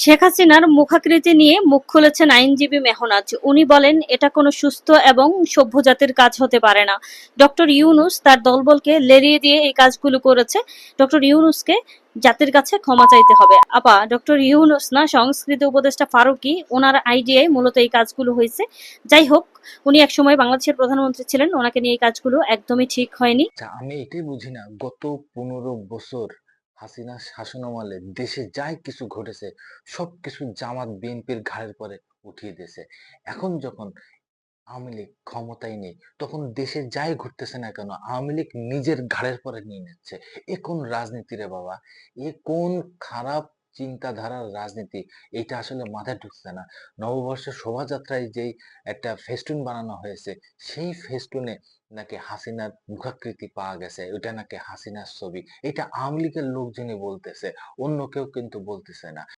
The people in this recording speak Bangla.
শেখ হাসিনার মুখাকৃতি নিয়ে মুখ খুলেছেন আইনজীবী মেহনাজ। উনি বলেন, এটা কোনো সুস্থ এবং সভ্য জাতির কাজ হতে পারে না। ডক্টর ইউনূস তার দলবলকে লেলিয়ে দিয়ে এই কাজগুলো করেছে। ডক্টর ইউনূসকে জাতির কাছে ক্ষমা চাইতে হবে। আপা, ডক্টর ইউনূস না, সংস্কৃতি উপদেষ্টা ফারুকী, ওনার আইডিয়ায় মূলত এই কাজগুলো হয়েছে। যাই হোক, উনি একসময় বাংলাদেশের প্রধানমন্ত্রী ছিলেন, ওনাকে নিয়ে এই কাজগুলো একদমই ঠিক হয়নি। আচ্ছা, আমি এটাই বুঝি না, গত 15 বছর হাসিনা শাসনামলে দেশে যাই কিছু ঘটেছে সবকিছু জামাত বিএনপির ঘাড়ের পরে উঠিয়ে দিয়েছে। এখন যখন আওয়ামী লীগ ক্ষমতায় নেই, তখন দেশে যাই ঘটতেছে না কেন আওয়ামী লীগ নিজের ঘাড়ের পরে নিয়ে নিচ্ছে। এ কোন রাজনীতি রে বাবা? এ কোন খারাপ চিন্তাধারার রাজনীতি? এটা আসলে মাথায় ঢুকছে না। নববর্ষের শোভাযাত্রায় যেই একটা ফেস্টুন বানানো হয়েছে, সেই ফেস্টুনে নাকি হাসিনার মুখাকৃতি পাওয়া গেছে, ওইটা নাকি হাসিনার ছবি। এটা আওয়ামী লীগের লোকজনই বলতেছে, অন্য কেউ কিন্তু বলতেছে না।